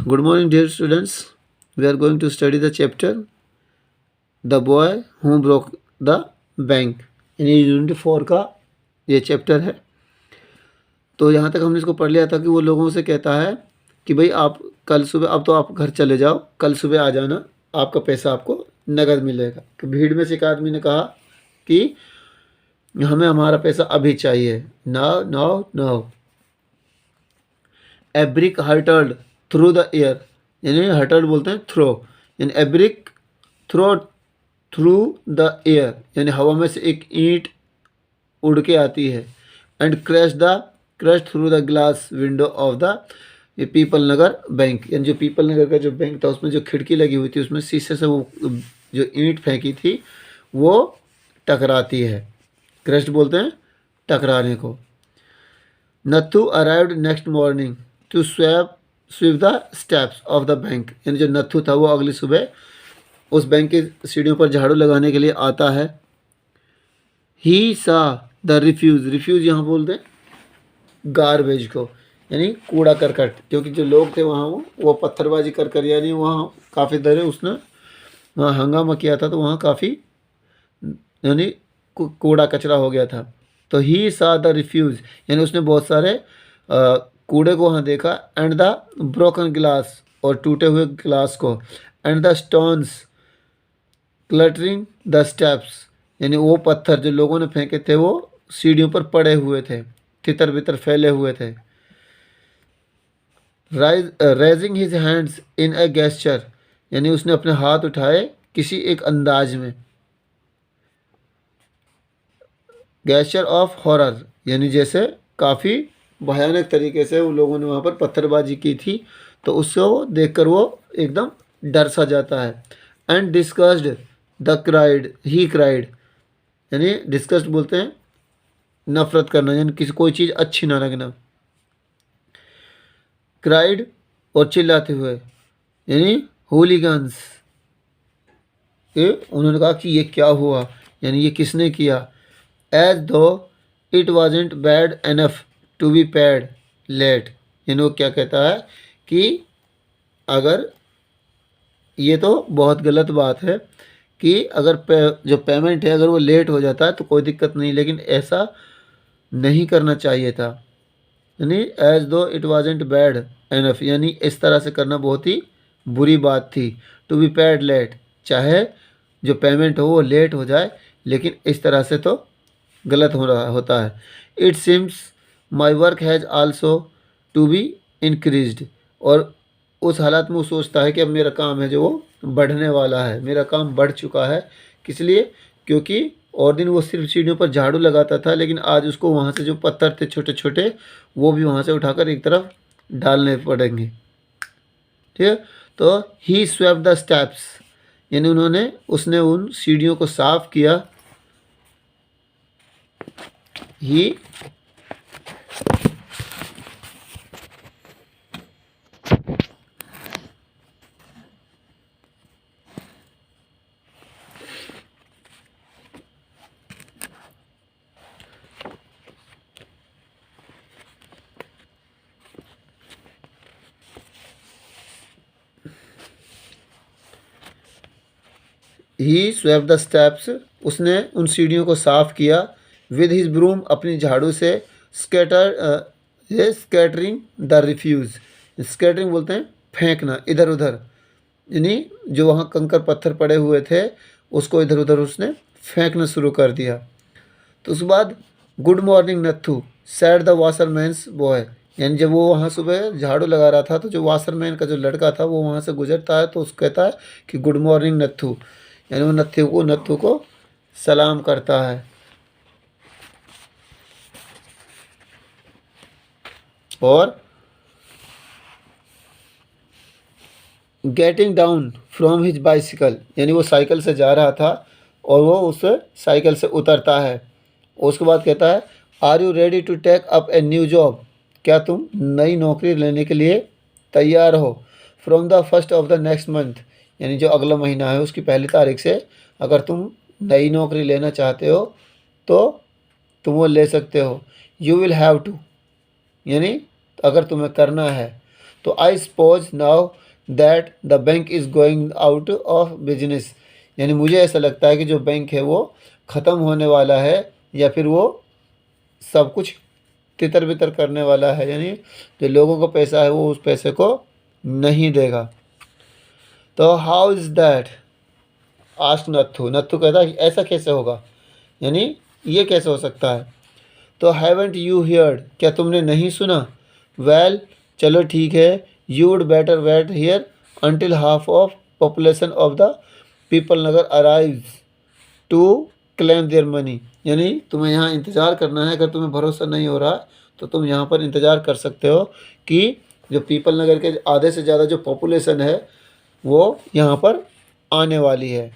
Good morning, dear students. We are going to study the chapter The Boy Who Broke the Bank. यानी unit 4 का ये chapter है। तो यहाँ तक हमने इसको पढ़ लिया था कि वो लोगों से कहता है कि भाई आप कल सुबह, अब तो आप घर चले जाओ, कल सुबह आ जाना, आपका पैसा आपको नगद मिलेगा। तो भीड़ में से एक आदमी ने कहा कि हमें हमारा पैसा अभी चाहिए, now now now. A brick hurtled through the air, यानी हर्टल्ड बोलते हैं थ्रो, यानी a brick through the air, यानी हवा में से एक ईंट उड़ के आती है। And crush through the glass window of the people Nagar bank, यानी जो पीपल नगर का जो बैंक था उसमें जो खिड़की लगी हुई थी उसमें शीशे से वो जो ईंट फेंकी थी वो टकराती है। क्रश्ड बोलते हैं टकराने को। Nathu arrived next morning to sweep the steps of the bank, यानी जो नथु था वो अगली सुबह उस बैंक की सीढ़ियों पर झाड़ू लगाने के लिए आता है। ही सा द रिफ्यूज यहाँ बोलते हैं गार्बेज को, यानी कूड़ा करकट, क्योंकि जो लोग थे वहाँ वो पत्थरबाजी कर यानी वहाँ काफ़ी देर उसने वहाँ हंगामा किया था, तो वहाँ काफ़ी यानी कूड़ा कचरा हो गया था। तो ही सा द रिफ्यूज, यानी उसने बहुत सारे कूड़े को वहाँ देखा। एंड द ब्रोकन ग्लास, और टूटे हुए ग्लास को। And the stones cluttering the steps, यानी वो पत्थर जो लोगों ने फेंके थे वो सीढ़ियों पर पड़े हुए थे, तितर बितर फैले हुए थे। Raising his hands in A gesture, यानी उसने अपने हाथ उठाए किसी एक अंदाज में। गेस्चर ऑफ हॉरर, यानी जैसे काफ़ी भयानक तरीके से उन लोगों ने वहाँ पर पत्थरबाजी की थी, तो उसको देखकर वो एकदम डर सा जाता है। एंड डिस्कस्ड ही क्राइड, यानी डिस्कस्ड बोलते हैं नफरत करना, यानी किसी कोई चीज़ अच्छी ना लगना। क्राइड, और चिल्लाते हुए, यानी होलीगन्स, उन्होंने कहा कि ये क्या हुआ, यानी ये किसने किया। As though it wasn't bad enough to be paid late, यानी वो क्या कहता है कि अगर ये तो बहुत गलत बात है कि अगर जो पेमेंट है अगर वो लेट हो जाता है तो कोई दिक्कत नहीं, लेकिन ऐसा नहीं करना चाहिए था। यानी as though it wasn't bad enough, यानी इस तरह से करना बहुत ही बुरी बात थी। टू बी पेड लेट, चाहे जो पेमेंट हो वो लेट हो जाए, लेकिन इस तरह से तो गलत हो रहा होता है। It seems my work has also to be increased, और उस हालात में वो सोचता है कि अब मेरा काम है जो वो बढ़ने वाला है, मेरा काम बढ़ चुका है। किस लिए? क्योंकि और दिन वो सिर्फ सीढ़ियों पर झाड़ू लगाता था, लेकिन आज उसको वहाँ से जो पत्थर थे छोटे छोटे वो भी वहाँ से उठाकर एक तरफ डालने पड़ेंगे। ठीक है, तो ही स्वेप्ट द स्टेप्स, यानी उसने उन सीढ़ियों को साफ किया। ही स्वेप्ट द स्टेप्स, उसने उन सीढ़ियों को साफ किया। विद हिज ब्रूम, अपनी झाड़ू से। स्कैटरिंग द रिफ्यूज, स्कैटरिंग बोलते हैं फेंकना इधर उधर, यानी जो वहाँ कंकर पत्थर पड़े हुए थे उसको इधर उधर उसने फेंकना शुरू कर दिया। तो उसके बाद good morning Nathu said the washerman's boy, यानी जब वो वहाँ सुबह झाड़ू लगा रहा था तो जो वाशरमैन का जो लड़का था वो वहाँ से गुजरता है, तो उसको कहता है कि गुड मॉर्निंग नथु, यानी वो नथु को सलाम करता है। और getting down from his bicycle, यानी वो साइकिल से जा रहा था और वो उस साइकिल से उतरता है। उसके बाद कहता है are you ready to take up a new job, क्या तुम नई नौकरी लेने के लिए तैयार हो। From the first of the next month, यानी जो अगला महीना है उसकी पहली तारीख से अगर तुम नई नौकरी लेना चाहते हो तो तुम वो ले सकते हो। यू विल हैव टू, यानी अगर तुम्हें करना है तो I suppose now that the bank is going out of business, यानी मुझे ऐसा लगता है कि जो बैंक है वो ख़त्म होने वाला है, या फिर वो सब कुछ तितर बितर करने वाला है, यानी जो लोगों का पैसा है वो उस पैसे को नहीं देगा। तो हाउ इज़ दैट आस्क नत्थु, नत्थु कहता है ऐसा कैसे होगा, यानी ये कैसे हो सकता है। तो हैवेंट यू हियर्ड, क्या तुमने नहीं सुना। वेल चलो ठीक है, you would better wait here until half of population of the Pipalnagar arrives to claim their money, यानी तुम्हें यहाँ इंतज़ार करना है। अगर तुम्हें भरोसा नहीं हो रहा तो तुम यहाँ पर इंतज़ार कर सकते हो कि जो पीपल नगर के आधे से ज़्यादा जो पॉपुलेशन है वो यहाँ पर आने वाली है।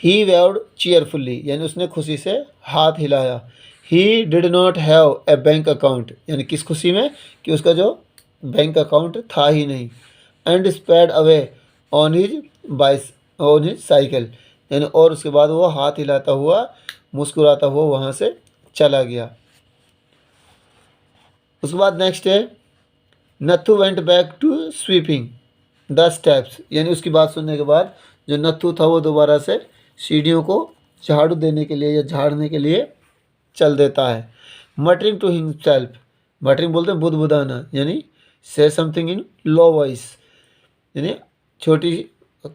ही वेव्ड चीयरफुली, यानी उसने खुशी से हाथ हिलाया। He did not have a bank account, यानी किस खुशी में कि उसका जो बैंक अकाउंट था ही नहीं। And sped away on his cycle, यानी और उसके बाद वो हाथ हिलाता हुआ मुस्कुराता हुआ वहाँ से चला गया। उसके बाद नेक्स्ट है Nathu went back to sweeping the steps, यानी उसकी बात सुनने के बाद जो नथु था वो दोबारा से सीढ़ियों को झाड़ू देने के लिए या झाड़ने के लिए चल देता है। मटरिंग टू हिमसेल्फ, मटरिंग बोलते हैं बुदबुदाना, यानी से समथिंग इन लो वॉइस, यानी छोटी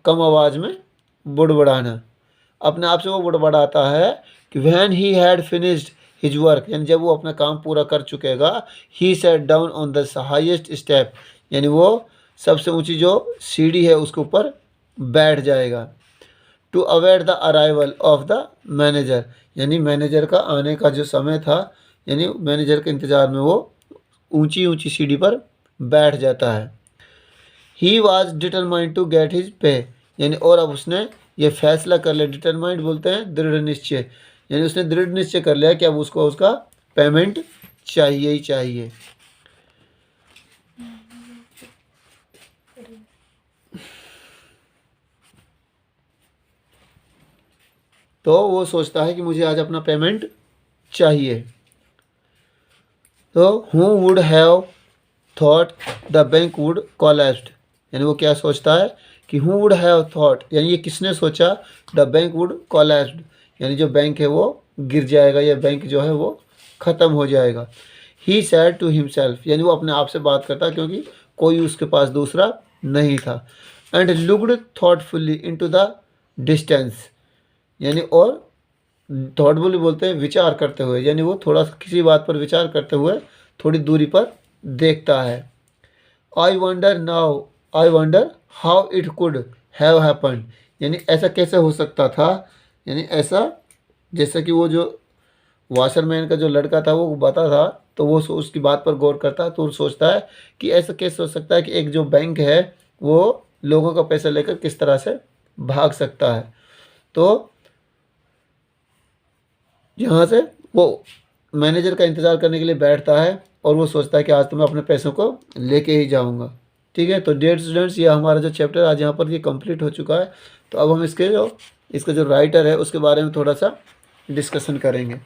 कम आवाज़ में बुड़बड़ाना। अपने आप से वो बुड़बड़ाता है कि when he had finished his work, यानी जब वो अपना काम पूरा कर चुकेगा। He sat down on the highest step, यानी वो सबसे ऊंची जो सीढ़ी है उसके ऊपर बैठ जाएगा। To await the arrival of the manager, यानी मैनेजर का आने का जो समय था, यानी मैनेजर के इंतज़ार में वो ऊंची ऊंची सीढ़ी पर बैठ जाता है। He was determined to get his pay, यानी और अब उसने ये फैसला कर लिया, डिटरमाइंड बोलते हैं दृढ़ निश्चय, यानी उसने दृढ़ निश्चय कर लिया कि अब उसको उसका पेमेंट चाहिए ही चाहिए। तो वो सोचता है कि मुझे आज अपना पेमेंट चाहिए। तो who would have thought the bank would collapsed, यानी वो क्या सोचता है कि हु वुड हैव थॉट, यानी ये किसने सोचा द बैंक वुड कोलैप्स्ड, यानी जो बैंक है वो गिर जाएगा या बैंक जो है वो ख़त्म हो जाएगा। ही सैड टू हिमसेल्फ, यानी वो अपने आप से बात करता क्योंकि कोई उसके पास दूसरा नहीं था। And looked thoughtfully into the distance, यानी और थॉटफुली बोलते हैं विचार करते हुए, यानी वो थोड़ा सा किसी बात पर विचार करते हुए थोड़ी दूरी पर देखता है। I wonder how it could have happened, यानी ऐसा कैसे हो सकता था, यानी ऐसा जैसा कि वो जो वाशरमैन का जो लड़का था वो बता था, तो वो उसकी बात पर गौर करता है तो वो सोचता है कि ऐसा कैसे हो सकता है कि एक जो बैंक है वो लोगों का पैसा लेकर किस तरह से भाग सकता है। तो यहाँ से वो मैनेजर का इंतज़ार करने के लिए बैठता है और वो सोचता है कि आज तो मैं अपने पैसों को लेके ही जाऊँगा। ठीक है, तो डियर स्टूडेंट्स ये हमारा जो चैप्टर आज यहाँ पर ये कंप्लीट हो चुका है। तो अब हम इसका जो राइटर है उसके बारे में थोड़ा सा डिस्कशन करेंगे।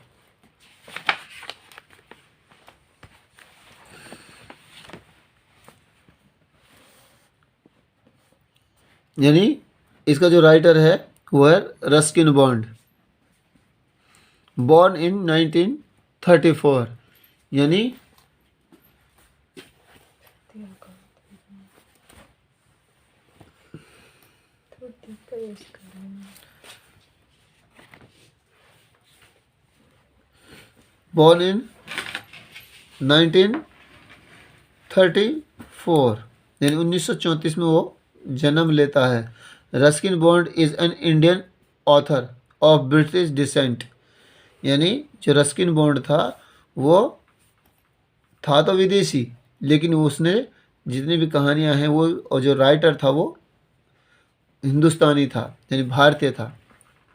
यानी इसका जो राइटर है वो है रस्किन बॉन्ड, बॉर्न इन 1934, यानी बॉर्न इन 1934, यानी 1934 में वो जन्म लेता है। Ruskin Bond is an Indian author of British descent, यानी जो रस्किन बॉन्ड था वो था तो विदेशी, लेकिन उसने जितनी भी कहानियां हैं वो, और जो राइटर था वो हिंदुस्तानी था, यानी भारतीय था।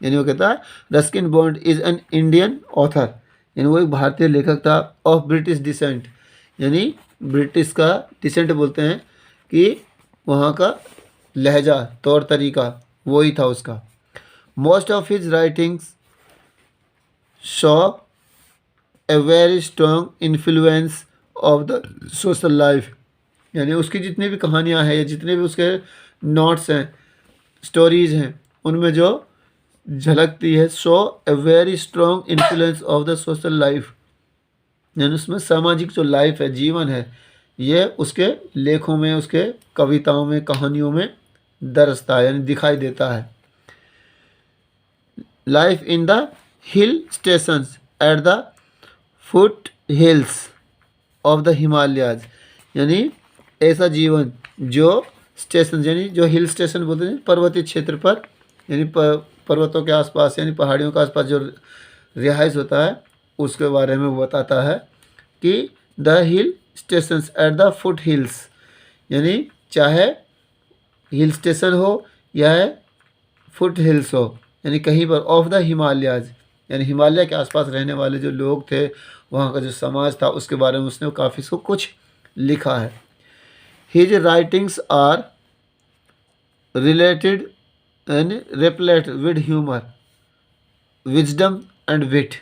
यानी वो कहता है Ruskin Bond is an Indian author, यानी वो एक भारतीय लेखक था। ऑफ ब्रिटिश डिसेंट, यानी ब्रिटिश का डिसेंट बोलते हैं कि वहाँ का लहजा तौर तरीका वही था उसका। Most of his writings show a very strong influence of the social life, यानी उसकी जितनी भी कहानियाँ हैं या जितने भी उसके नोट्स हैं, स्टोरीज हैं, उनमें जो झलकती है, show a very strong influence of the social life, यानी उसमें सामाजिक जो लाइफ है, जीवन है, ये उसके लेखों में, उसके कविताओं में, कहानियों में दरसता है, यानी दिखाई देता है। Life in the hill stations at the foot hills of the Himalayas, यानी ऐसा जीवन जो स्टेशन, यानी जो हिल स्टेशन बोलते हैं पर्वतीय क्षेत्र पर, यानी पर्वतों के आसपास, यानी पहाड़ियों के आसपास जो रिहाइश होता है, उसके बारे में वो बताता है कि the hill stations at the foot hills, यानी चाहे हिल स्टेशन हो या फुट हिल्स हो, यानी कहीं पर, ऑफ द हिमालयाज, यानी हिमालय के आसपास रहने वाले जो लोग थे, वहाँ का जो समाज था, उसके बारे में उसने काफ़ी सो कुछ लिखा है। His writings are related and replete with humour, wisdom and wit,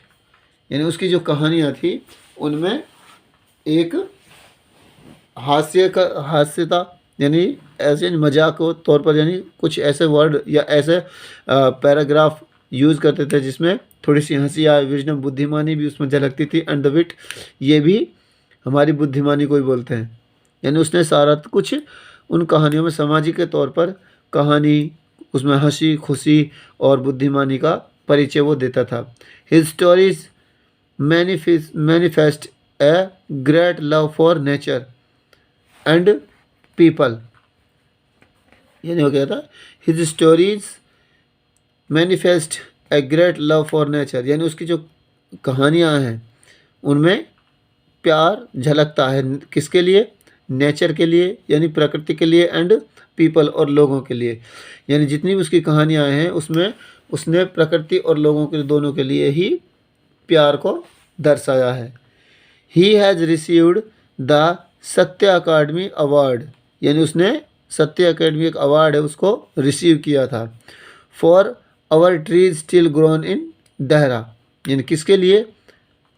यानी उसकी जो कहानियाँ थी उनमें एक हास्य था, यानी ऐसे मजाक के तौर पर, यानी कुछ ऐसे वर्ड या ऐसे पैराग्राफ यूज़ करते थे जिसमें थोड़ी सी हंसी आए, विजडम, बुद्धिमानी भी उसमें झलकती थी, एंड द विट, ये भी हमारी बुद्धिमानी को ही बोलते हैं। यानी उसने सारा कुछ उन कहानियों में सामाजिक के तौर पर कहानी, उसमें हंसी खुशी और बुद्धिमानी का परिचय वो देता था। His stories manifest a great love for nature and people, यानी वो क्या था, his stories manifest a great love for nature, यानी उसकी जो कहानियाँ हैं उनमें प्यार झलकता है, किसके लिए, नेचर के लिए, यानी प्रकृति के लिए, एंड पीपल, और लोगों के लिए, यानी जितनी भी उसकी कहानियाँ हैं उसमें उसने प्रकृति और लोगों के दोनों के लिए ही प्यार को दर्शाया है। ही हैज़ रिसीव्ड द सत्य अकादमी अवार्ड, यानी उसने सत्य अकेडमी एक अवार्ड है उसको रिसीव किया था, for our trees still grown in Dehra, यानी किसके लिए,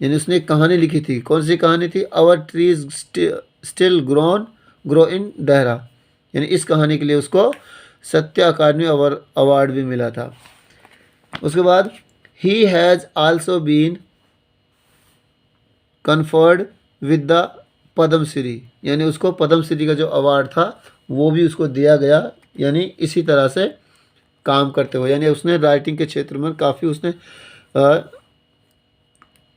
यानी उसने एक कहानी लिखी थी, कौन सी कहानी थी, our trees still grow in Dehra, यानी इस कहानी के लिए उसको सत्य अकादमी अवार्ड भी मिला था। उसके बाद he has also been conferred with the Padma Shri, यानी उसको पद्मश्री का जो अवार्ड था वो भी उसको दिया गया, यानी इसी तरह से काम करते हुए, यानी उसने राइटिंग के क्षेत्र में काफ़ी उसने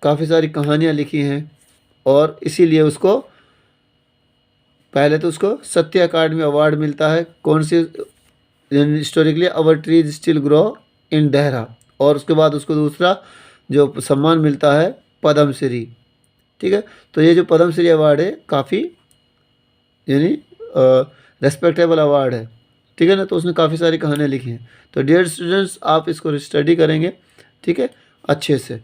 काफ़ी सारी कहानियाँ लिखी हैं, और इसीलिए उसको पहले तो उसको सत्य अकादमी अवार्ड मिलता है, कौन सी स्टोरी के लिए, our trees still grow in Dehra, और उसके बाद उसको दूसरा जो सम्मान मिलता है पद्मश्री। ठीक है, तो ये जो पद्मश्री अवार्ड है काफ़ी यानी रेस्पेक्टेबल अवार्ड है। ठीक है ना, तो उसने काफ़ी सारी कहानियाँ लिखी हैं। तो डियर स्टूडेंट्स, आप इसको स्टडी करेंगे, ठीक है, अच्छे से।